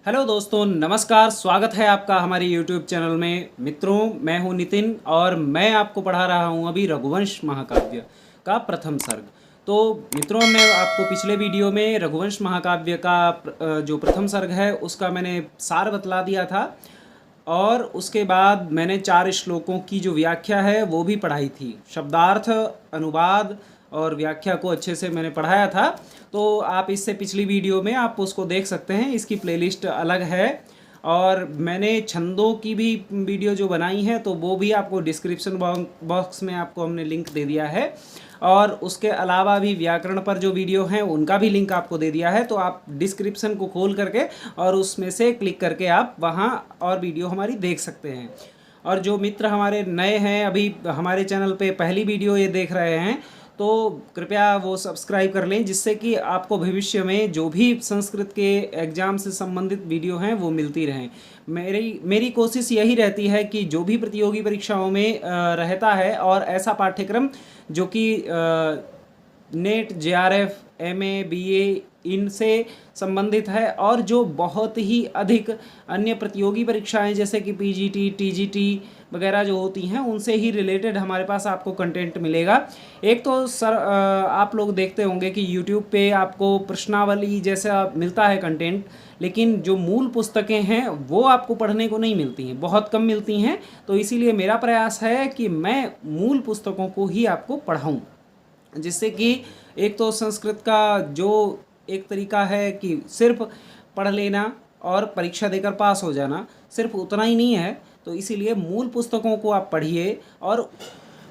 Hello दोस्तों, नमस्कार। स्वागत है आपका हमारे YouTube चैनल में। मित्रों, मैं हूं नितिन और मैं आपको पढ़ा रहा हूं अभी रघुवंश महाकाव्य का प्रथम सर्ग। तो मित्रों, हमने आपको पिछले वीडियो में रघुवंश महाकाव्य का जो प्रथम सर्ग है उसका मैंने सार बतला दिया था और उसके बाद मैंने 4 श्लोकों की जो व्याख्या है वो भी पढ़ाई थी। शब्दार्थ, अनुवाद और व्याख्या को अच्छे से मैंने पढ़ाया था। तो आप इससे पिछली वीडियो में आप उसको देख सकते हैं, इसकी प्लेलिस्ट अलग है। और मैंने छंदों की भी वीडियो जो बनाई है तो वो भी आपको डिस्क्रिप्शन बॉक्स में आपको हमने लिंक दे दिया है। और उसके अलावा भी व्याकरण पर जो वीडियो हैं उनका भी लिंक आपको दे दिया है। तो आप डिस्क्रिप्शन को खोल करके और उसमें से क्लिक करके आप वहाँ और वीडियो हमारी देख सकते हैं। और जो मित्र हमारे नए हैं, अभी हमारे चैनल पे पहली वीडियो ये देख रहे हैं, तो कृपया वो सब्सक्राइब कर लें, जिससे कि आपको भविष्य में जो भी संस्कृत के एग्ज़ाम से संबंधित वीडियो हैं वो मिलती रहें। मेरी कोशिश यही रहती है कि जो भी प्रतियोगी परीक्षाओं में रहता है और ऐसा पाठ्यक्रम जो कि नेट, जेआरएफ, एमए, बीए इनसे संबंधित है और जो बहुत ही अधिक अन्य प्रतियोगी परीक्षाएं जैसे कि पीजीटी, टीजीटी वगैरह जो होती हैं उनसे ही रिलेटेड हमारे पास आपको कंटेंट मिलेगा। एक तो सर आप लोग देखते होंगे कि यूट्यूब पे आपको प्रश्नावली जैसा मिलता है कंटेंट, लेकिन जो मूल पुस्तकें हैं वो आपको पढ़ने को नहीं मिलती हैं, बहुत कम मिलती हैं। तो इसीलिए मेरा प्रयास है कि मैं मूल पुस्तकों को ही आपको पढ़ाऊँ, जिससे कि एक तो संस्कृत का जो एक तरीका है कि सिर्फ पढ़ लेना और परीक्षा देकर पास हो जाना, सिर्फ उतना ही नहीं है। तो इसीलिए मूल पुस्तकों को आप पढ़िए। और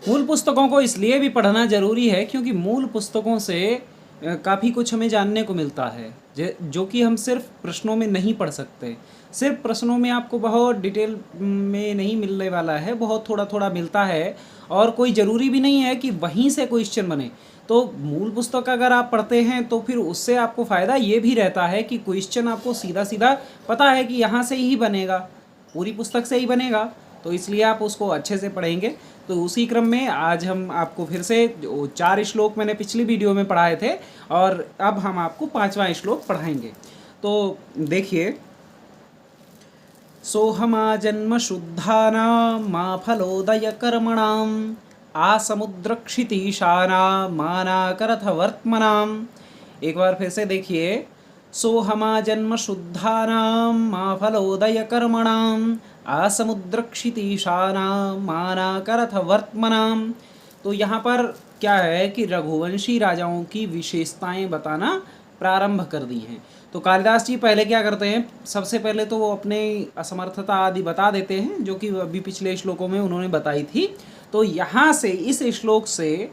मूल पुस्तकों को इसलिए भी पढ़ना ज़रूरी है क्योंकि मूल पुस्तकों से काफ़ी कुछ हमें जानने को मिलता है जो कि हम सिर्फ प्रश्नों में नहीं पढ़ सकते। सिर्फ प्रश्नों में आपको बहुत डिटेल में नहीं मिलने वाला है, बहुत थोड़ा थोड़ा मिलता है। और कोई ज़रूरी भी नहीं है कि वहीं से क्वेश्चन बने। तो मूल पुस्तक अगर आप पढ़ते हैं तो फिर उससे आपको फ़ायदा ये भी रहता है कि क्वेश्चन आपको सीधा सीधा पता है कि यहाँ से ही बनेगा, पूरी पुस्तक से ही बनेगा। तो इसलिए आप उसको अच्छे से पढ़ेंगे। तो उसी क्रम में आज हम आपको फिर से जो 4 श्लोक मैंने पिछली वीडियो में पढ़ाए थे और अब हम आपको 5वां श्लोक पढ़ाएंगे। तो देखिए, सोहमा जन्म शुद्धानां मा फलोदय कर्मणाम् आसमुद्रक्षितीशानां मानाकरथ वर्त्मनाम्। एक बार फिर से देखिए, सोहमा जन्म शुद्धानां मा फलोदय कर्मणाम् आसमुद्रक्षितीशानां मानाकरथ वर्त्मनाम्। तो यहाँ पर क्या है कि रघुवंशी राजाओं की विशेषताएं बताना प्रारंभ कर दी हैं। तो कालिदास जी पहले क्या करते हैं, सबसे पहले तो वो अपने असमर्थता आदि बता देते हैं, जो कि अभी पिछले श्लोकों में उन्होंने बताई थी। तो यहाँ से इस श्लोक से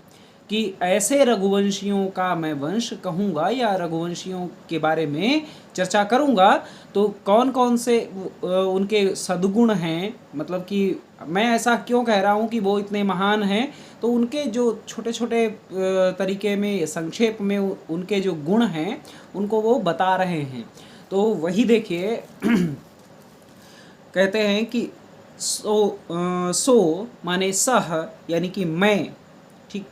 कि ऐसे रघुवंशियों का मैं वंश कहूँगा या रघुवंशियों के बारे में चर्चा करूँगा, तो कौन कौन से उनके सद्गुण हैं, मतलब कि मैं ऐसा क्यों कह रहा हूँ कि वो इतने महान हैं। तो उनके जो छोटे छोटे तरीके में संक्षेप में उनके जो गुण हैं उनको वो बता रहे हैं। तो वही देखिए कहते हैं कि सो माने सह यानी कि मैं, ठीक,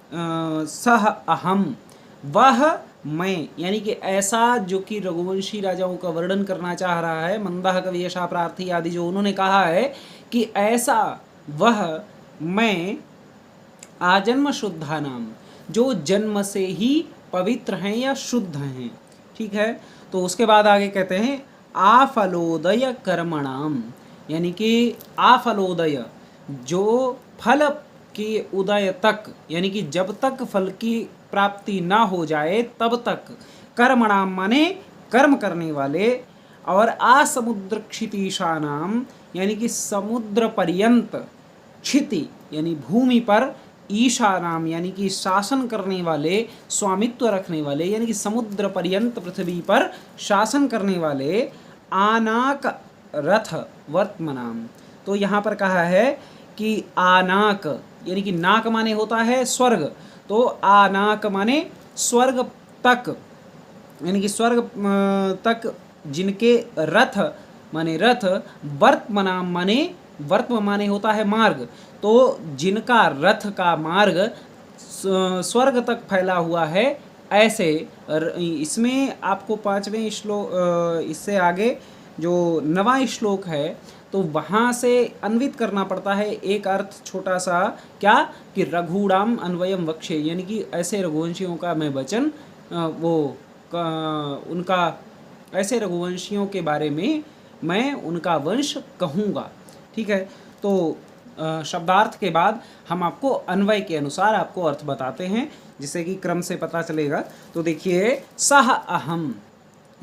सह अहम, वह मैं, यानी कि ऐसा जो कि रघुवंशी राजाओं का वर्णन करना चाह रहा है। मंदः कवि यशा प्रार्थी आदि जो उन्होंने कहा है कि ऐसा वह मैं आजन्म शुद्धा नाम, जो जन्म से ही पवित्र हैं या शुद्ध हैं। ठीक है। तो उसके बाद आगे कहते हैं आफलोदय कर्मणाम, यानी कि आफलोदय, जो फल के उदय तक, यानी कि जब तक फल की प्राप्ति ना हो जाए तब तक, कर्मणाम माने कर्म करने वाले, और आसमुद्र क्षितीशानाम यानी कि समुद्र पर्यंत, क्षिति यानी भूमि पर, ईशा नाम यानी कि शासन करने वाले, स्वामित्व रखने वाले, यानी कि समुद्र पर्यंत पृथ्वी पर शासन करने वाले, आनाक रथ वर्त्मनाम। तो यहाँ पर कहा है कि आनाक यानी कि नाक माने होता है स्वर्ग, तो आनाक माने स्वर्ग तक, यानी कि स्वर्ग तक जिनके रथ माने रथ, वर्त्मनाम माने वर्त्म माने होता है मार्ग, तो जिनका रथ का मार्ग स्वर्ग तक फैला हुआ है। ऐसे इसमें आपको 5वें श्लोक, इससे आगे जो 9वां श्लोक है तो वहाँ से अन्वित करना पड़ता है एक अर्थ छोटा सा, क्या कि रघुणाम अन्वयम वक्षे, यानी कि ऐसे रघुवंशियों का मैं वचन उनका ऐसे रघुवंशियों के बारे में मैं उनका वंश कहूँगा। ठीक है, तो शब्दार्थ के बाद हम आपको अन्वय के अनुसार आपको अर्थ बताते हैं, जिससे कि क्रम से पता चलेगा। तो देखिए सह अहम,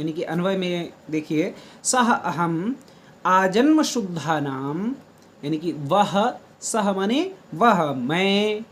यानी कि अन्वय में देखिए सह अहम आजन्म शुद्धानाम, यानी कि वह, सह माने वह मैं,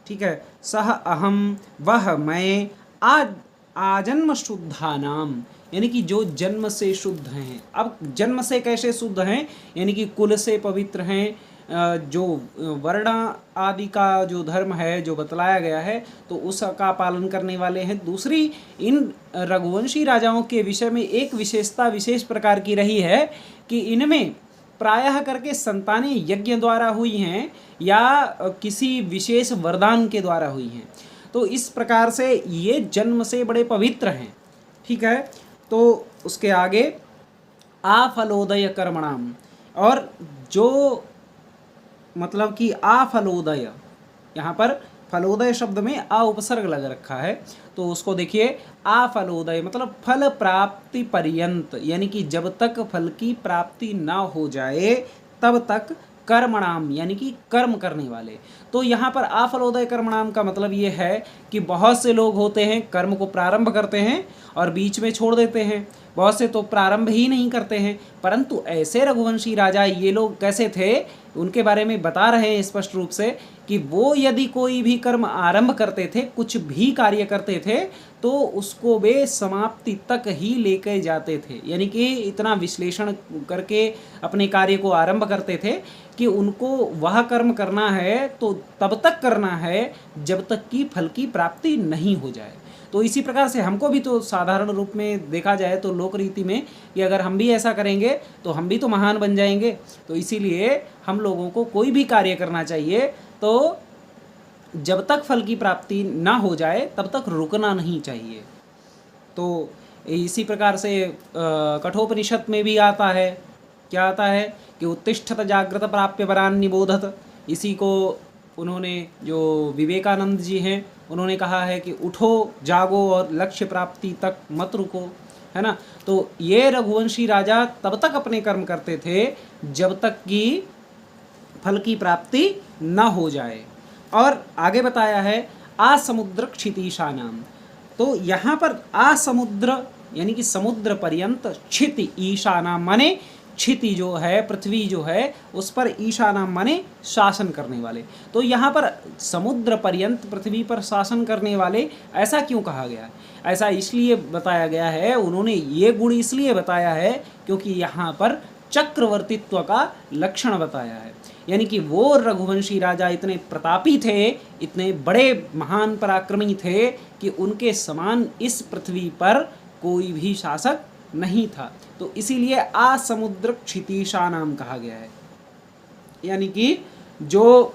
ठीक है, सह अहम वह मैं, आजन्म शुद्धानाम, यानी कि जो जन्म से शुद्ध हैं। अब जन्म से कैसे शुद्ध हैं, यानी कि कुल से पवित्र हैं, जो वर्ण आदि का जो धर्म है जो बतलाया गया है तो उसका पालन करने वाले हैं। दूसरी, इन रघुवंशी राजाओं के विषय में एक विशेषता विशेष प्रकार की रही है कि इनमें प्रायः करके संतानें यज्ञ द्वारा हुई हैं या किसी विशेष वरदान के द्वारा हुई हैं। तो इस प्रकार से ये जन्म से बड़े पवित्र हैं। ठीक है, तो उसके आगे आफलोदय कर्मणाम, और जो मतलब कि आफलोदय, यहाँ पर फलोदय शब्द में आ उपसर्ग लग रखा है, तो उसको देखिए आफलोदय मतलब फल प्राप्ति पर्यंत, यानी कि जब तक फल की प्राप्ति ना हो जाए तब तक कर्मणाम, यानी कि कर्म करने वाले। तो यहाँ पर आफलोदय कर्मणाम का मतलब ये है कि बहुत से लोग होते हैं कर्म को प्रारंभ करते हैं और बीच में छोड़ देते हैं, बहुत से तो प्रारंभ ही नहीं करते हैं। परंतु ऐसे रघुवंशी राजा ये लोग कैसे थे, उनके बारे में बता रहे हैं स्पष्ट रूप से कि वो यदि कोई भी कर्म आरंभ करते थे, कुछ भी कार्य करते थे, तो उसको वे समाप्ति तक ही लेके जाते थे। यानी कि इतना विश्लेषण करके अपने कार्य को आरंभ करते थे कि उनको वह कर्म करना है तो तब तक करना है जब तक कि फल की प्राप्ति नहीं हो जाए। तो इसी प्रकार से हमको भी तो साधारण रूप में देखा जाए तो लोक रीति में कि अगर हम भी ऐसा करेंगे तो हम भी तो महान बन जाएंगे। तो इसीलिए हम लोगों को कोई भी कार्य करना चाहिए तो जब तक फल की प्राप्ति ना हो जाए तब तक रुकना नहीं चाहिए। तो इसी प्रकार से कठोपनिषद में भी आता है, क्या आता है कि उत्तिष्ठत जागृत प्राप्य वरान निबोधत। इसी को उन्होंने, जो विवेकानंद जी हैं, उन्होंने कहा है कि उठो जागो और लक्ष्य प्राप्ति तक मत रुको, है ना। तो ये रघुवंशी राजा तब तक अपने कर्म करते थे जब तक कि फल की प्राप्ति न हो जाए। और आगे बताया है आसमुद्र क्षितिशानाम, तो यहाँ पर आसमुद्र यानी कि समुद्र पर्यंत, क्षिति ईशानाम माने क्षिति जो है, पृथ्वी जो है, उस पर ईशानाम माने शासन करने वाले। तो यहाँ पर समुद्र पर्यंत पृथ्वी पर शासन करने वाले, ऐसा क्यों कहा गया है? ऐसा इसलिए बताया गया है, उन्होंने ये गुण इसलिए बताया है क्योंकि यहाँ पर चक्रवर्तित्व का लक्षण बताया है। यानी कि वो रघुवंशी राजा इतने प्रतापी थे, इतने बड़े महान पराक्रमी थे कि उनके समान इस पृथ्वी पर कोई भी शासक नहीं था। तो इसीलिए आसमुद्र क्षितिशा नाम कहा गया है। यानी कि जो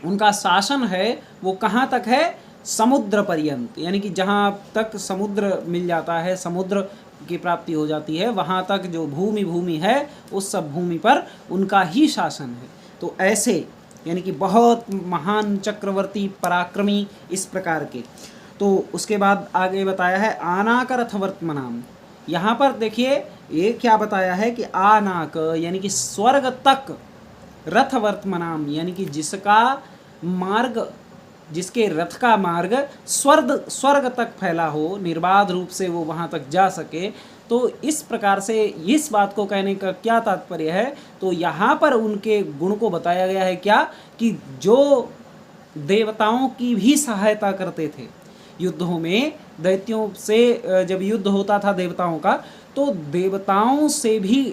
उनका शासन है वो कहाँ तक है? समुद्र पर्यंत, यानी कि जहाँ तक समुद्र मिल जाता है, समुद्र की प्राप्ति हो जाती है, वहाँ तक जो भूमि है उस सब भूमि पर उनका ही शासन है। तो ऐसे यानी कि बहुत महान चक्रवर्ती पराक्रमी इस प्रकार के। तो उसके बाद आगे बताया है आनाक रथवर्त्मनाम। यहाँ पर देखिए ये क्या बताया है कि आनाक यानी कि स्वर्ग तक, रथवर्त्मनाम यानी कि जिसका मार्ग, जिसके रथ का मार्ग स्वर्ग तक फैला हो, निर्बाध रूप से वो वहाँ तक जा सके। तो इस प्रकार से इस बात को कहने का क्या तात्पर्य है? तो यहाँ पर उनके गुण को बताया गया है क्या, कि जो देवताओं की भी सहायता करते थे युद्धों में, दैत्यों से जब युद्ध होता था देवताओं का, तो देवताओं से भी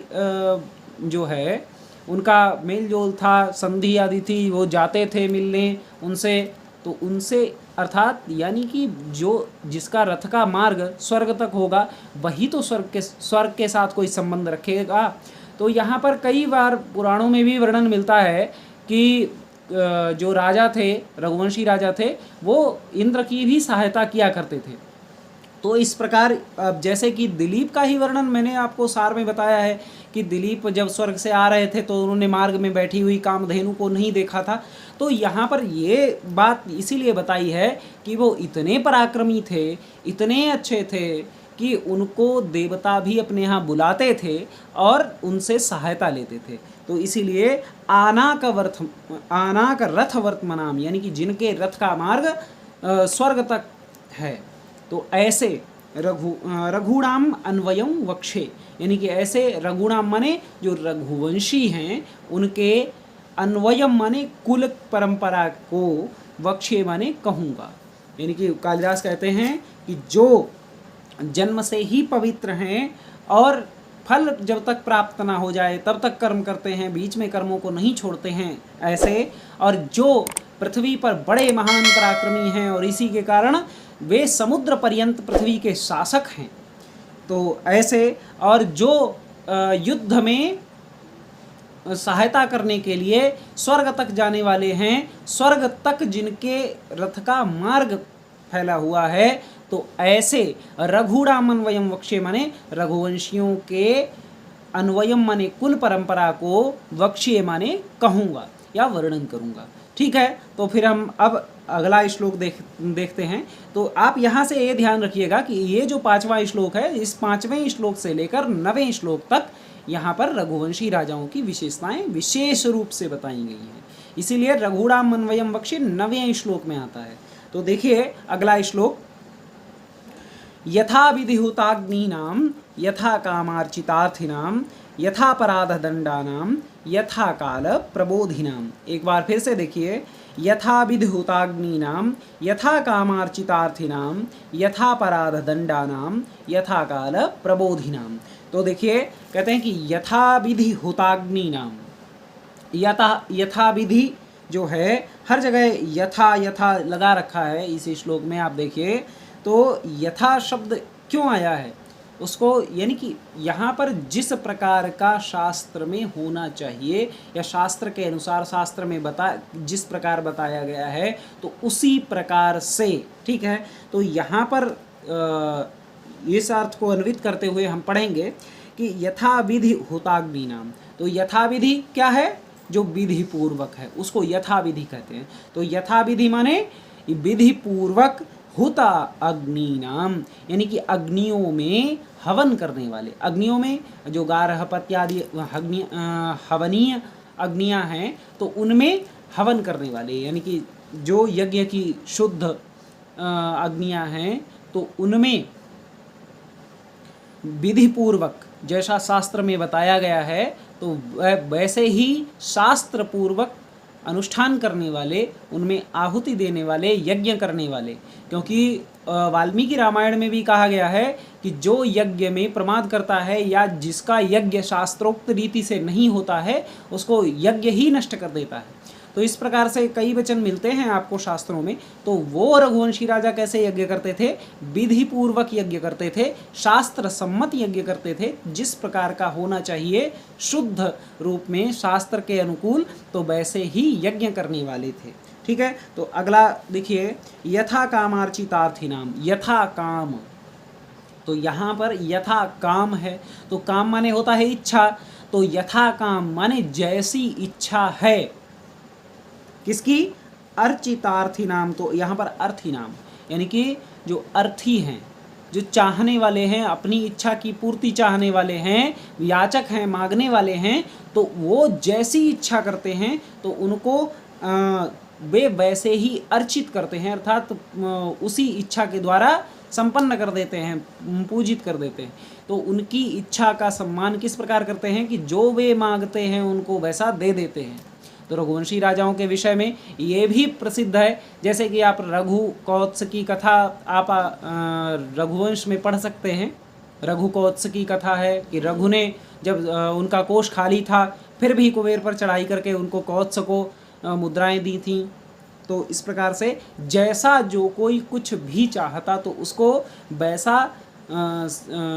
जो है उनका मेल जोल था, संधि आदि थी, वो जाते थे मिलने उनसे। तो उनसे अर्थात यानी कि जो जिसका रथ का मार्ग स्वर्ग तक होगा वही तो स्वर्ग के साथ कोई संबंध रखेगा। तो यहाँ पर कई बार पुराणों में भी वर्णन मिलता है कि जो राजा थे, रघुवंशी राजा थे, वो इंद्र की भी सहायता किया करते थे। तो इस प्रकार अब जैसे कि दिलीप का ही वर्णन मैंने आपको सार में बताया है कि दिलीप जब स्वर्ग से आ रहे थे तो उन्होंने मार्ग में बैठी हुई कामधेनु को नहीं देखा था। तो यहाँ पर ये बात इसीलिए बताई है कि वो इतने पराक्रमी थे, इतने अच्छे थे कि उनको देवता भी अपने यहाँ बुलाते थे और उनसे सहायता लेते थे। तो इसीलिए आनाक रथ वर्तमानाम, यानी कि जिनके रथ का मार्ग स्वर्ग तक है, तो ऐसे रघुणाम अन्वयम वक्षे, यानी कि ऐसे रघुणाम माने जो रघुवंशी हैं उनके अन्वयम माने कुल परंपरा को, वक्षे माने कहूँगा। यानी कि कालिदास कहते हैं कि जो जन्म से ही पवित्र हैं और फल जब तक प्राप्त ना हो जाए तब तक कर्म करते हैं, बीच में कर्मों को नहीं छोड़ते हैं ऐसे, और जो पृथ्वी पर बड़े महान पराक्रमी हैं और इसी के कारण वे समुद्र पर्यंत पृथ्वी के शासक हैं, तो ऐसे, और जो युद्ध में सहायता करने के लिए स्वर्ग तक जाने वाले हैं, स्वर्ग तक जिनके रथ का मार्ग फैला हुआ है, तो ऐसे रघुणाम अन्वयम वक्षे माने रघुवंशियों के अन्वयम माने कुल परंपरा को, वक्षे माने कहूँगा या वर्णन करूँगा। ठीक है, तो फिर हम अब अगला श्लोक देखते हैं। तो आप यहाँ से ये ध्यान रखिएगा कि ये जो 5वां श्लोक है, इस 5वें श्लोक से लेकर 9वें श्लोक तक यहाँ पर रघुवंशी राजाओं की विशेषताएं विशेष रूप से बताई गई हैं। इसीलिए रघुणाम अन्वयम वक्षे 9वें श्लोक में आता है। तो देखिए अगला श्लोक, यथा विधिहुताग्नीनां यथा कामार्चितार्थिनां यथा अपराधदंडानां यथा काल प्रबोधिनां। एक बार फिर से देखिए, यथा विधिहुताग्नीनां यथा कामार्चितार्थिनां यथा अपराधदंडानां यथा काल प्रबोधिनां। तो देखिए कहते हैं कि यथा विधिहुताग्नीनां, यथा विधि जो है हर जगह यथा यथा लगा रखा है इस श्लोक में। आप देखिए तो यथा शब्द क्यों आया है उसको, यानी कि यहाँ पर जिस प्रकार का शास्त्र में होना चाहिए या शास्त्र के अनुसार शास्त्र में जिस प्रकार बताया गया है तो उसी प्रकार से, ठीक है। तो यहाँ पर इस अर्थ को अन्वित करते हुए हम पढ़ेंगे कि यथा विधि हुताग्नीनाम। तो यथा विधि क्या है, जो विधि पूर्वक है उसको यथा विधि कहते हैं। तो यथा विधि माने विधि पूर्वक हुता अग्निनाम, यानी कि अग्नियों में हवन करने वाले, अग्नियों में जो गारहपत्य आदि हवनीय अग्नियां हैं तो उनमें हवन करने वाले, यानी कि जो यज्ञ की शुद्ध अग्नियां हैं तो उनमें विधि पूर्वक जैसा शास्त्र में बताया गया है तो वैसे ही शास्त्र पूर्वक अनुष्ठान करने वाले, उनमें आहुति देने वाले, यज्ञ करने वाले। क्योंकि वाल्मीकि रामायण में भी कहा गया है कि जो यज्ञ में प्रमाद करता है या जिसका यज्ञ शास्त्रोक्त रीति से नहीं होता है उसको यज्ञ ही नष्ट कर देता है। तो इस प्रकार से कई वचन मिलते हैं आपको शास्त्रों में। तो वो रघुवंशी राजा कैसे यज्ञ करते थे, विधि पूर्वक यज्ञ करते थे, शास्त्र सम्मत यज्ञ करते थे, जिस प्रकार का होना चाहिए शुद्ध रूप में शास्त्र के अनुकूल, तो वैसे ही यज्ञ करने वाले थे। ठीक है, तो अगला देखिए, यथा कामार्चितार्थिनाम, यथा काम। तो यहाँ पर यथा काम है तो काम माने होता है इच्छा, तो यथा काम माने जैसी इच्छा है किसकी, अर्चितार्थी नाम। तो यहाँ पर अर्थी नाम यानी कि जो अर्थी हैं, जो चाहने वाले हैं, अपनी इच्छा की पूर्ति चाहने वाले हैं, याचक हैं, मांगने वाले हैं, तो वो जैसी इच्छा करते हैं तो उनको वे वैसे ही अर्चित करते हैं, अर्थात उसी इच्छा के द्वारा संपन्न कर देते हैं, पूजित कर देते हैं। तो उनकी इच्छा का सम्मान किस प्रकार करते हैं कि जो वे मांगते हैं उनको वैसा दे देते हैं। तो रघुवंशी राजाओं के विषय में ये भी प्रसिद्ध है, जैसे कि आप रघु कौत्स की कथा आप रघुवंश में पढ़ सकते हैं। रघु कौत्स की कथा है कि रघु ने जब उनका कोष खाली था फिर भी कुबेर पर चढ़ाई करके उनको कौत्स को मुद्राएं दी थीं। तो इस प्रकार से जैसा जो कोई कुछ भी चाहता तो उसको वैसा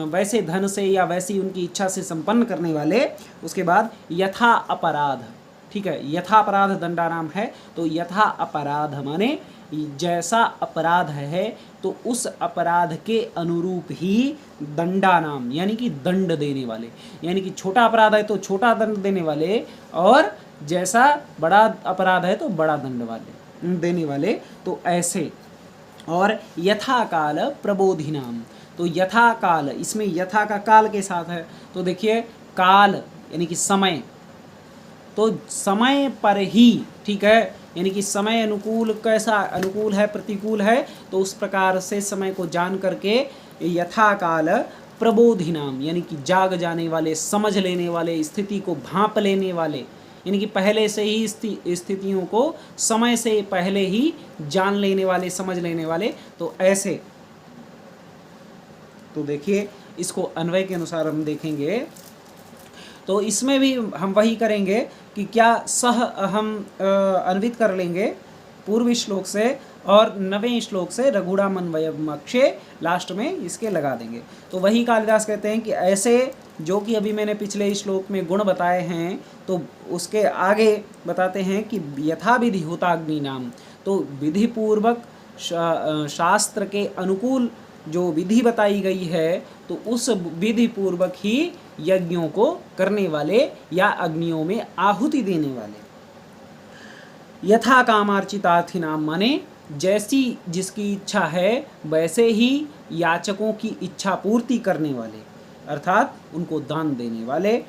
वैसे धन से या वैसी उनकी इच्छा से संपन्न करने वाले। उसके बाद यथा अपराध, ठीक है, यथा अपराध दंडानाम है। तो यथा अपराध माने जैसा अपराध है तो उस अपराध के अनुरूप ही दंडानाम यानी कि दंड देने वाले, यानी कि छोटा अपराध है तो छोटा दंड देने वाले, और जैसा बड़ा अपराध है तो बड़ा दंड वाले देने वाले, तो ऐसे। और यथा काल प्रबोधिनाम, तो यथा काल, इसमें यथा का काल के साथ है, तो देखिए काल यानी कि समय, तो समय पर ही, ठीक है, यानी कि समय अनुकूल, कैसा अनुकूल है प्रतिकूल है, तो उस प्रकार से समय को जान करके यथा काल प्रबोधिनाम यानी कि जाग जाने वाले, समझ लेने वाले, स्थिति को भांप लेने वाले, यानी कि पहले से ही स्थितियों को समय से पहले ही जान लेने वाले, समझ लेने वाले, तो ऐसे। तो देखिए इसको अन्वय के अनुसार हम देखेंगे, तो इसमें भी हम वही करेंगे कि क्या सह हम अन्वित कर लेंगे पूर्व श्लोक से, और 9वें श्लोक से रघुड़ामन्वयम् अक्षे लास्ट में इसके लगा देंगे। तो वही कालिदास कहते हैं कि ऐसे, जो कि अभी मैंने पिछले श्लोक में गुण बताए हैं, तो उसके आगे बताते हैं कि यथा विधि हुताग्नि नाम, तो विधि पूर्वक शास्त्र के अनुकूल जो विधि बताई गई है, तो उस विधि पूर्वक ही यज्ञों को करने वाले या अग्नियों में आहुति देने वाले। यथा कामार्चितार्थिनाम माने जैसी जिसकी इच्छा है वैसे ही याचकों की इच्छा पूर्ति करने वाले, अर्थात उनको दान देने वाले।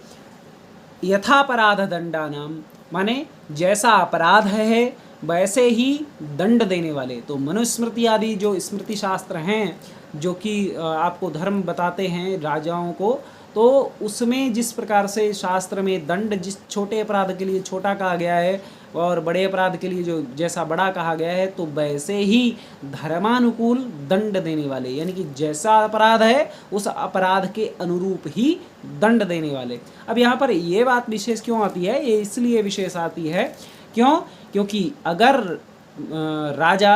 यथापराध दंडानाम माने जैसा अपराध है वैसे ही दंड देने वाले। तो मनुस्मृति आदि जो स्मृति शास्त्र हैं, जो कि आपको धर्म बताते हैं राजाओं को, तो उसमें जिस प्रकार से शास्त्र में दंड जिस छोटे अपराध के लिए छोटा कहा गया है और बड़े अपराध के लिए जो जैसा बड़ा कहा गया है, तो वैसे ही धर्मानुकूल दंड देने वाले, यानी कि जैसा अपराध है उस अपराध के अनुरूप ही दंड देने वाले। अब यहाँ पर ये बात विशेष क्यों आती है? ये इसलिए विशेष आती है, क्यों? क्योंकि अगर राजा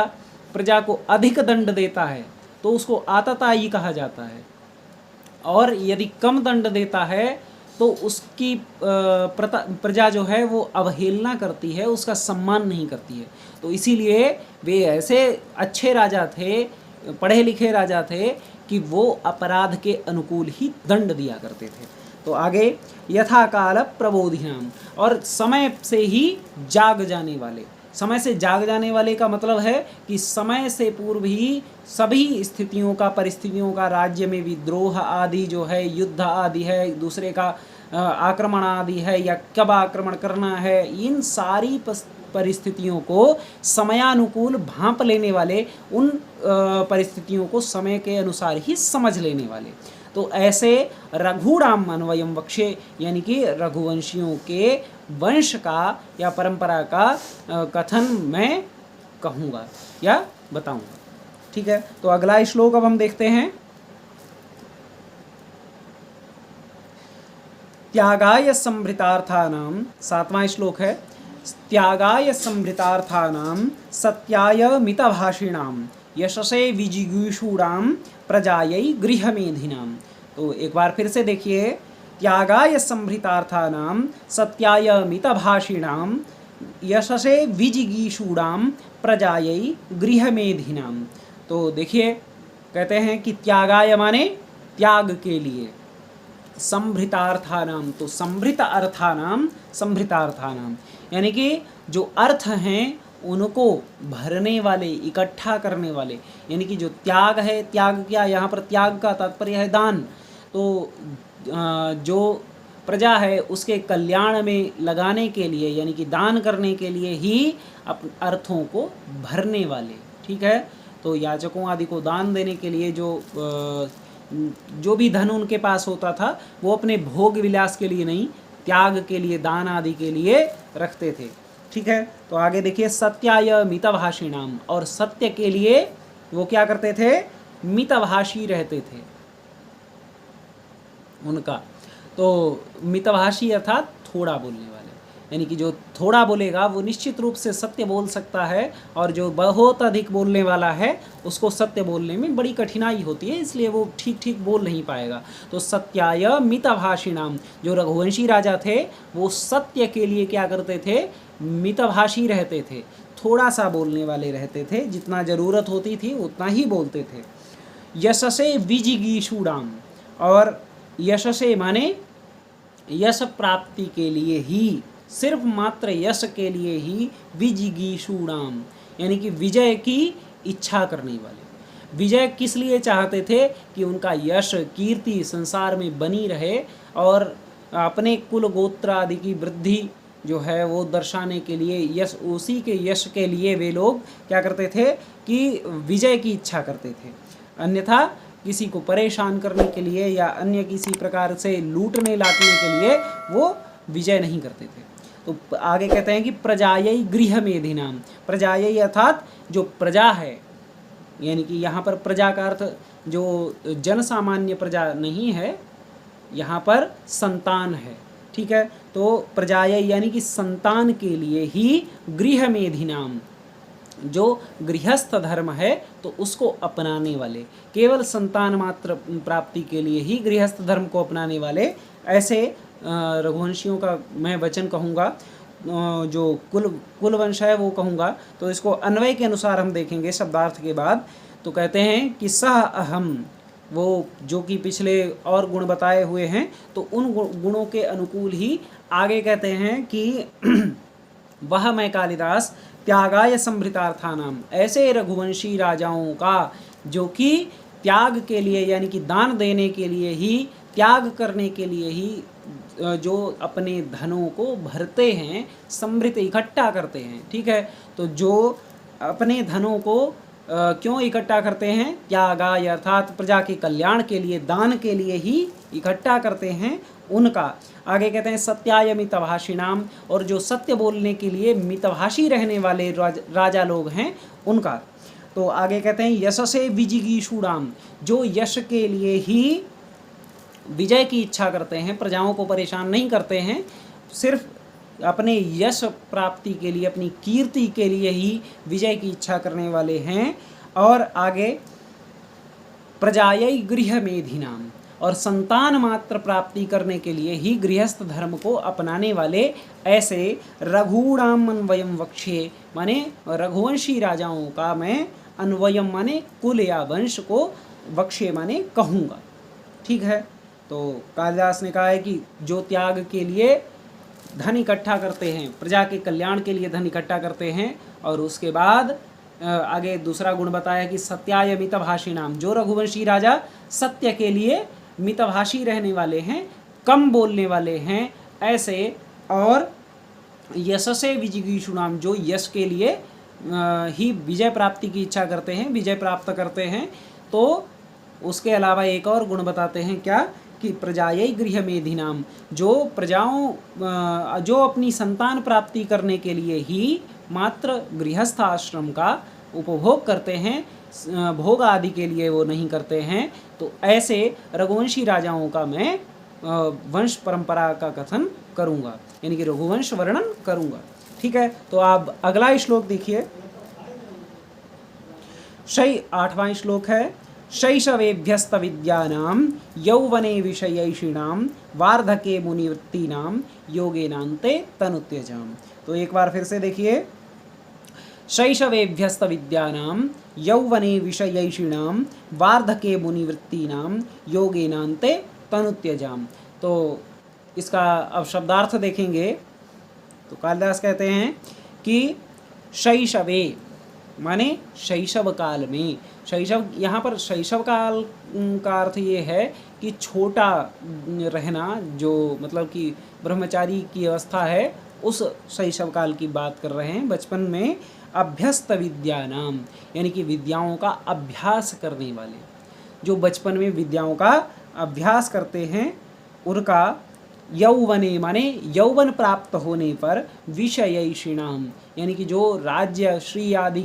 प्रजा को अधिक दंड देता है तो उसको आततायी कहा जाता है, और यदि कम दंड देता है तो उसकी प्रजा जो है वो अवहेलना करती है, उसका सम्मान नहीं करती है। तो इसीलिए वे ऐसे अच्छे राजा थे, पढ़े लिखे राजा थे कि वो अपराध के अनुकूल ही दंड दिया करते थे। तो आगे यथा काल प्रबोधिनाम, और समय से ही जाग जाने वाले। समय से जाग जाने वाले का मतलब है कि समय से पूर्व ही सभी स्थितियों का, परिस्थितियों का, राज्य में विद्रोह आदि जो है, युद्ध आदि है, दूसरे का आक्रमण आदि है, या कब आक्रमण करना है, इन सारी परिस्थितियों को समयानुकूल भांप लेने वाले, उन परिस्थितियों को समय के अनुसार ही समझ लेने वाले। तो ऐसे रघुड़ाम अन्वयम् वक्षे, यानी कि रघुवंशियों के वंश का या परंपरा का कथन मैं कहूँगा या बताऊँगा। ठीक है, तो अगला श्लोक अब हम देखते हैं। त्यागाय संभृतार्थानां, 7वां श्लोक है। त्यागाय संभृतार्थानां सत्याय मितभाषिणां यशसे विजिगीषूणां प्रजायै गृहमेधिनां। तो एक बार फिर से देखिए, त्यागाय संभृतार्थानां सत्याय मितभाषिणां यशसे विजिगीषूणां प्रजायै गृहमेधिनां। तो देखिए कहते हैं कि त्यागाय माने त्याग के लिए, संभृतार्थानां तो संभृत अर्थानां, संभृतार्थानां यानी कि जो अर्थ हैं उनको भरने वाले, इकट्ठा करने वाले, यानी कि जो त्याग है, त्याग क्या, यहाँ पर त्याग का तात्पर्य है दान। तो जो प्रजा है उसके कल्याण में लगाने के लिए, यानी कि दान करने के लिए ही अर्थों को भरने वाले। ठीक है, तो याचकों आदि को दान देने के लिए जो भी धन उनके पास होता था वो अपने भोग विलास के लिए नहीं, त्याग के लिए, दान आदि के लिए रखते थे। ठीक है, तो आगे देखिए, सत्याय मितभाषिणाम, और सत्य के लिए वो क्या करते थे? मितभाषी रहते थे उनका। तो मितभाषी अर्थात थोड़ा बोलने वाले, यानी कि जो थोड़ा बोलेगा वो निश्चित रूप से सत्य बोल सकता है, और जो बहुत अधिक बोलने वाला है उसको सत्य बोलने में बड़ी कठिनाई होती है, इसलिए वो ठीक ठीक बोल नहीं पाएगा। तो सत्याय मितभाषिणाम, जो रघुवंशी राजा थे वो सत्य के लिए क्या करते थे, मितभाषी रहते थे, थोड़ा सा बोलने वाले रहते थे, जितना ज़रूरत होती थी उतना ही बोलते थे। यशसे विजिगीषुणाम, और यशसे माने यश प्राप्ति के लिए ही, सिर्फ मात्र यश के लिए ही, विजिगीषुणाम यानी कि विजय की इच्छा करने वाले। विजय किस लिए चाहते थे, कि उनका यश कीर्ति संसार में बनी रहे, और अपने कुल गोत्र आदि की वृद्धि जो है वो दर्शाने के लिए, यश, उसी के यश के लिए वे लोग क्या करते थे कि विजय की इच्छा करते थे। अन्यथा किसी को परेशान करने के लिए या अन्य किसी प्रकार से लूटने लाटने के लिए वो विजय नहीं करते थे। तो आगे कहते हैं कि प्रजायै गृह मेधिनाम, प्रजायै अर्थात जो प्रजा है, यानी कि यहाँ पर प्रजा का अर्थ जो जन सामान्य प्रजा नहीं है, यहाँ पर संतान है, ठीक है। तो प्रजायै यानी कि संतान के लिए ही, गृह मेधिनाम जो गृहस्थ धर्म है तो उसको अपनाने वाले, केवल संतान मात्र प्राप्ति के लिए ही गृहस्थ धर्म को अपनाने वाले, ऐसे रघुवंशियों का मैं वचन कहूँगा, जो कुल वंश है वो कहूँगा। तो इसको अन्वय के अनुसार हम देखेंगे शब्दार्थ के बाद। तो कहते हैं कि सह अहम, वो जो कि पिछले और गुण बताए हुए हैं, तो उन गुणों के अनुकूल ही आगे कहते हैं कि वह मैं कालिदास त्यागाय संभृतार्थानाम, ऐसे रघुवंशी राजाओं का जो कि त्याग के लिए यानी कि दान देने के लिए ही, त्याग करने के लिए ही जो अपने धनों को भरते हैं, समृत इकट्ठा करते हैं, ठीक है। तो जो अपने धनों को क्यों इकट्ठा करते हैं, त्यागाय अर्थात प्रजा के कल्याण के लिए, दान के लिए ही इकट्ठा करते हैं, उनका। आगे कहते हैं सत्याय मितभाषिणाम, और जो सत्य बोलने के लिए मितभाषी रहने वाले राजा लोग हैं उनका। तो आगे कहते हैं यशसे विजिगीषुणाम, जो यश के लिए ही विजय की इच्छा करते हैं, प्रजाओं को परेशान नहीं करते हैं, सिर्फ अपने यश प्राप्ति के लिए, अपनी कीर्ति के लिए ही विजय की इच्छा करने वाले हैं। और आगे प्रजायै गृह मेधिनाम, और संतान मात्र प्राप्ति करने के लिए ही गृहस्थ धर्म को अपनाने वाले, ऐसे रघूणाम अन्वयम वक्ष्ये, माने रघुवंशी राजाओं का मैं अन्वयम माने कुल या वंश को, वक्ष्ये माने कहूँगा, ठीक है। तो कालिदास ने कहा है कि जो त्याग के लिए धन इकट्ठा करते हैं, प्रजा के कल्याण के लिए धन इकट्ठा करते हैं, और उसके बाद आगे दूसरा गुण बताया कि सत्याय मितभाषिणाम, जो रघुवंशी राजा सत्य के लिए मितभाषी रहने वाले हैं, कम बोलने वाले हैं, ऐसे। और यशसे विजिगीषुणाम, जो यश के लिए ही विजय प्राप्ति की इच्छा करते हैं, विजय प्राप्त करते हैं। तो उसके अलावा एक और गुण बताते हैं क्या, कि प्रजायै गृह मेधिनाम, जो प्रजाओं जो अपनी संतान प्राप्ति करने के लिए ही मात्र गृहस्थ आश्रम का उपभोग करते हैं, भोग आदि के लिए वो नहीं करते हैं। तो ऐसे रघुवंशी राजाओं का मैं वंश परंपरा का कथन करूँगा, यानी कि रघुवंश वर्णन करूँगा, ठीक है। तो आप अगला श्लोक देखिए, 8वां श्लोक है, शैशवेभ्यस्त विद्यानां यौवने विषयैषिणां वार्धके मुनिवृत्तीनां योगेनान्ते तनुत्यजाम। तो एक बार फिर से देखिए, शैशवेभ्यस्त विद्यानां यौवने विषयैषिणां वार्धके मुनिवृत्तीनां योगेनान्ते तनुत्यजाम। तो इसका अब शब्दार्थ देखेंगे। तो कालिदास कहते हैं कि शैशवे माने शैशव काल में, शैशव यहाँ पर शैशव काल का अर्थ ये है कि छोटा रहना, जो मतलब कि ब्रह्मचारी की अवस्था है, उस शैशव काल की बात कर रहे हैं। बचपन में अभ्यस्त विद्यानाम, यानी कि विद्याओं का अभ्यास करने वाले, जो बचपन में विद्याओं का अभ्यास करते हैं, उनका यौवने माने यौवन प्राप्त होने पर विषयैषिणाम, यानी कि जो राज्य श्री आदि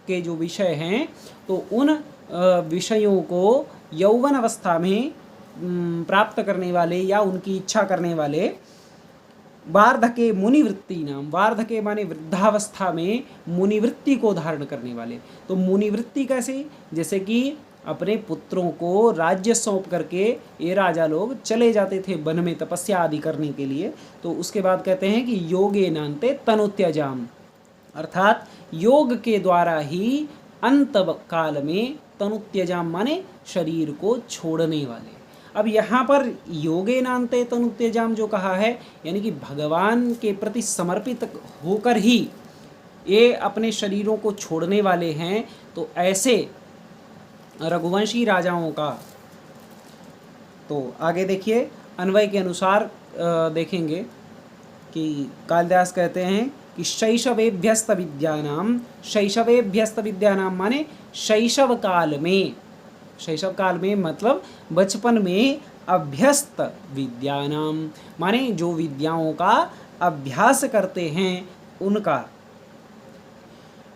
के जो विषय हैं, तो उन विषयों को यौवन अवस्था में प्राप्त करने वाले या उनकी इच्छा करने वाले वार्धके मुनिवृत्ति नाम, वार्धके माने वृद्धावस्था में मुनिवृत्ति को धारण करने वाले। तो मुनिवृत्ति कैसे, जैसे कि अपने पुत्रों को राज्य सौंप करके ये राजा लोग चले जाते थे वन में तपस्या आदि करने के लिए। तो उसके बाद कहते हैं कि योगे नान्ते तनुत्यजाम, अर्थात योग के द्वारा ही अंत काल में तनुत्यजाम माने शरीर को छोड़ने वाले। अब यहाँ पर योगे नान्ते तनुत्यजाम जो कहा है, यानी कि भगवान के प्रति समर्पित होकर ही ये अपने शरीरों को छोड़ने वाले हैं। तो ऐसे रघुवंशी राजाओं का, तो आगे देखिए अन्वय के अनुसार देखेंगे कि कालिदास कहते हैं कि शैशवेभ्यस्त विद्यानाम, शैशवेभ्यस्त विद्यानाम माने शैशव काल में, शैशव काल में मतलब बचपन में, अभ्यस्त विद्यानाम माने जो विद्याओं का अभ्यास करते हैं उनका,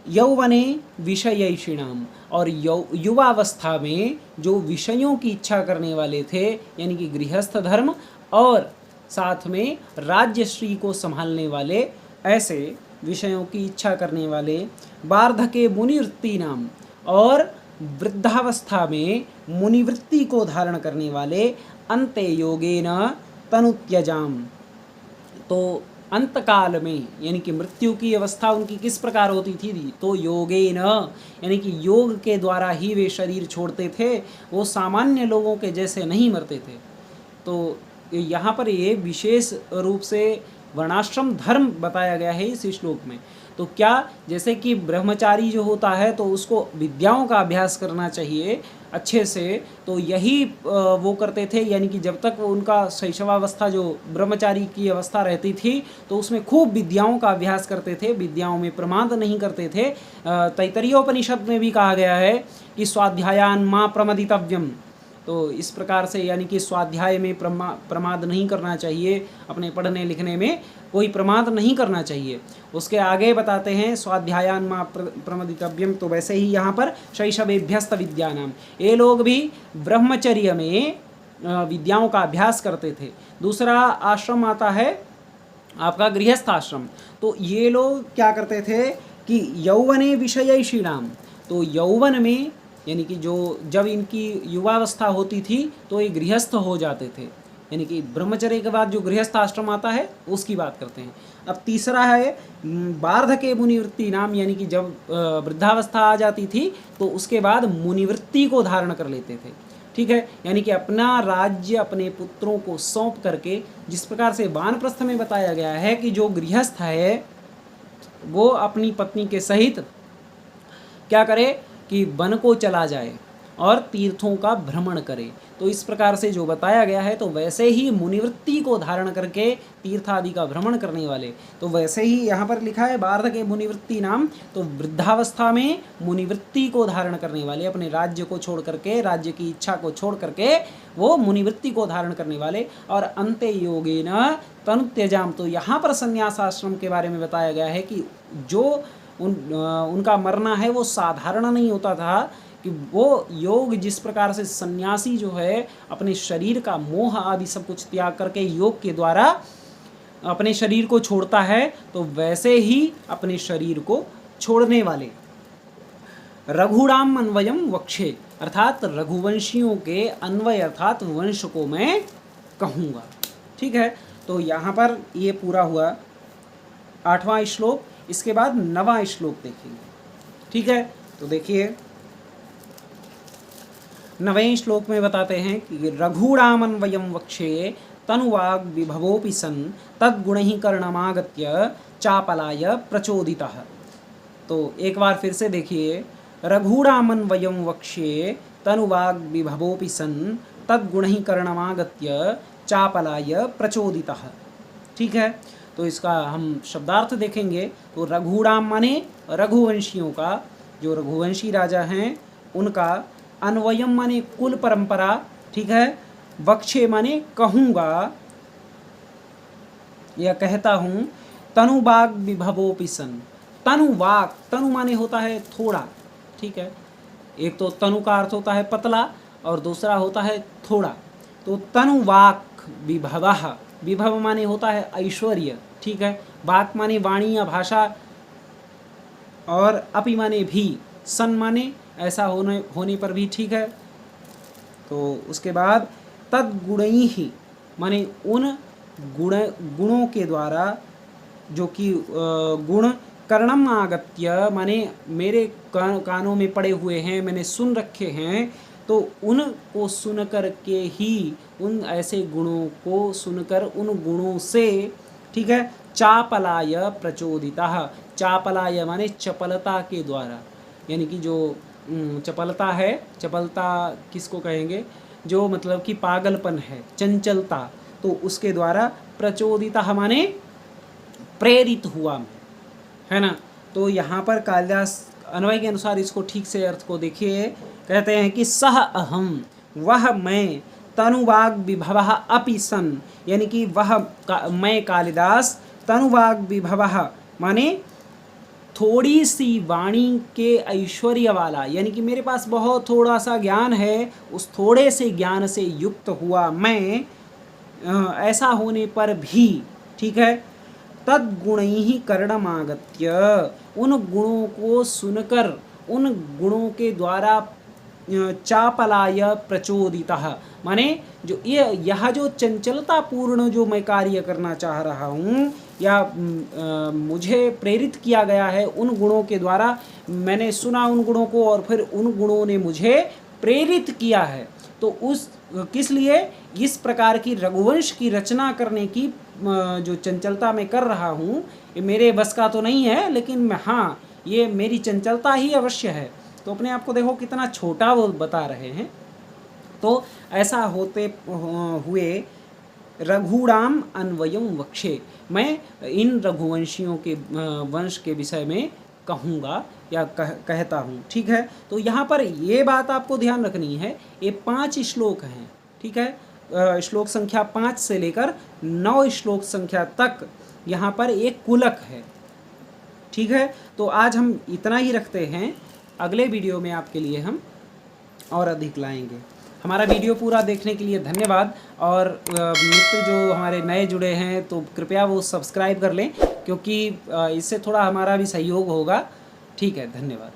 यौवने विषयैषिणाम और युवावस्था में जो विषयों की इच्छा करने वाले थे, यानी कि गृहस्थ धर्म और साथ में राज्यश्री को संभालने वाले, ऐसे विषयों की इच्छा करने वाले, वार्धके मुनिवृत्ति नाम और वृद्धावस्था में मुनिवृत्ति को धारण करने वाले, अन्ते योगेन तनुत्यजाम। तो अंतकाल में यानी कि मृत्यु की अवस्था उनकी किस प्रकार होती थी, तो योगेन यानी कि योग के द्वारा ही वे शरीर छोड़ते थे, वो सामान्य लोगों के जैसे नहीं मरते थे। तो यहाँ पर ये विशेष रूप से वर्णाश्रम धर्म बताया गया है इस श्लोक में। तो क्या, जैसे कि ब्रह्मचारी जो होता है तो उसको विद्याओं का अभ्यास करना चाहिए अच्छे से, तो यही वो करते थे, यानी कि जब तक उनका शैशवावस्था जो ब्रह्मचारी की अवस्था रहती थी तो उसमें खूब विद्याओं का अभ्यास करते थे, विद्याओं में प्रमाद नहीं करते थे। तैत्तरीयोपनिषद में भी कहा गया है कि स्वाध्यायान मा प्रमदितव्यम, तो इस प्रकार से यानी कि स्वाध्याय में प्रमाद नहीं करना चाहिए, अपने पढ़ने लिखने में कोई प्रमाद नहीं करना चाहिए। उसके आगे बताते हैं स्वाध्यायान मा प्रमदितव्यम, तो वैसे ही यहाँ पर शैशवेभ्यस्त विद्यानाम, ये लोग भी ब्रह्मचर्य में विद्याओं का अभ्यास करते थे। दूसरा आश्रम आता है आपका गृहस्थ आश्रम। तो ये लोग क्या करते थे कि यौवने विषयैषिणाम, तो यौवन में यानी कि जो जब इनकी युवावस्था होती थी तो ये गृहस्थ हो जाते थे, यानी कि ब्रह्मचर्य के बाद जो गृहस्थ आश्रम आता है उसकी बात करते हैं। अब तीसरा है वार्धके मुनिवृत्ति नाम, यानी कि जब वृद्धावस्था आ जाती थी तो उसके बाद मुनिवृत्ति को धारण कर लेते थे। ठीक है, यानी कि अपना राज्य अपने पुत्रों को सौंप करके, जिस प्रकार से वानप्रस्थ में बताया गया है कि जो गृहस्थ है वो अपनी पत्नी के सहित क्या करे कि वन को चला जाए और तीर्थों का भ्रमण करे। तो इस प्रकार से जो बताया गया है, तो वैसे ही मुनिवृत्ति को धारण करके तीर्थ आदि का भ्रमण करने वाले, तो वैसे ही यहाँ पर लिखा है वार्धके मुनिवृत्ति नाम, तो वृद्धावस्था में मुनिवृत्ति को धारण करने वाले, अपने राज्य को छोड़ करके, राज्य की इच्छा को छोड़ करके वो मुनिवृत्ति को धारण करने वाले, और अन्ते योगेन तनुत्यजाम, तो यहाँ पर संन्यास आश्रम के बारे में बताया गया है कि जो उनका मरना है वो साधारण नहीं होता था, कि वो योग जिस प्रकार से सन्यासी जो है अपने शरीर का मोह आदि सब कुछ त्याग करके योग के द्वारा अपने शरीर को छोड़ता है, तो वैसे ही अपने शरीर को छोड़ने वाले। रघुणाम अन्वयम वक्षे, अर्थात रघुवंशियों के अन्वय अर्थात वंश को मैं कहूँगा। ठीक है, तो यहाँ पर ये पूरा हुआ 8वां श्लोक। इसके बाद 9वां श्लोक देखेंगे। ठीक है, तो देखिए 9वें श्लोक में बताते हैं कि रघुणामन्वयं वक्षे तनुवाग विभवोपि सन् तद्गुणैः कर्णमागत्य चापलाय प्रचोदितः। तो एक बार फिर से देखिए, रघुणामन्वयं वक्षे तनुवाग विभवोपि सन् तद्गुणैः कर्णमागत्य चापलाय प्रचोदितः। ठीक है, तो इसका हम शब्दार्थ देखेंगे। तो रघुणाम माने रघुवंशियों का, जो रघुवंशी राजा हैं उनका, अन्वयम माने कुल परंपरा। ठीक है, वक्षे माने कहूँगा या कहता हूँ, तनुवाग विभवोपि सन्, तनुवाग, तनु माने होता है थोड़ा। ठीक है, एक तो तनु का अर्थ होता है पतला और दूसरा होता है थोड़ा। तो तनुवाक विभवः विभव माने होता है ऐश्वर्य, ठीक है। वाक् माने वाणी या भाषा, और अपि माने भी, सन माने ऐसा होने पर भी, ठीक है। तो उसके बाद तद्गुणैहि माने उन गुणों के द्वारा, जो कि गुण कर्णम आगत्य माने मेरे कानों में पड़े हुए हैं, मैंने सुन रखे हैं, तो उनको सुन कर के ही, उन ऐसे गुणों को सुनकर, उन गुणों से, ठीक है, चापलाय प्रचोदितः, चापलाय माने चपलता के द्वारा, यानी कि जो चपलता है, चपलता किसको कहेंगे, जो मतलब कि पागलपन है, चंचलता, तो उसके द्वारा प्रचोदितः माने प्रेरित हुआ मैं, है ना। तो यहाँ पर कालिदास अन्वय के अनुसार इसको ठीक से अर्थ को देखिए, कहते हैं कि सह अहम, वह मैं, तनुवाग विभवः अपि सन, यानी कि वह मैं कालिदास, तनुवाग विभवः माने थोड़ी सी वाणी के ऐश्वर्य वाला, यानी कि मेरे पास बहुत थोड़ा सा ज्ञान है, उस थोड़े से ज्ञान से युक्त हुआ मैं, ऐसा होने पर भी, ठीक है, तद्गुणैहि कर्णमागत्य, उन गुणों को सुनकर, उन गुणों के द्वारा चापलाय प्रचोदितः माने जो यह जो चंचलता पूर्ण जो मैं कार्य करना चाह रहा हूँ, या मुझे प्रेरित किया गया है उन गुणों के द्वारा, मैंने सुना उन गुणों को और फिर उन गुणों ने मुझे प्रेरित किया है, तो उस किस लिए, इस प्रकार की रघुवंश की रचना करने की जो चंचलता मैं कर रहा हूँ, ये मेरे बस का तो नहीं है, लेकिन हाँ, ये मेरी चंचलता ही अवश्य है। तो अपने आप को देखो कितना छोटा वो बता रहे हैं। तो ऐसा होते हुए रघुराम अन्वयम वक्षे, मैं इन रघुवंशियों के वंश के विषय में कहूँगा या कहता हूँ, ठीक है। तो यहाँ पर ये बात आपको ध्यान रखनी है, ये 5 श्लोक हैं, ठीक है। श्लोक संख्या 5 से लेकर 9 श्लोक संख्या तक यहाँ पर एक कुलक है, ठीक है। तो आज हम इतना ही रखते हैं, अगले वीडियो में आपके लिए हम और अधिक लाएंगे। हमारा वीडियो पूरा देखने के लिए धन्यवाद, और मित्र जो हमारे नए जुड़े हैं तो कृपया वो सब्सक्राइब कर लें, क्योंकि इससे थोड़ा हमारा भी सहयोग होगा, ठीक है। धन्यवाद।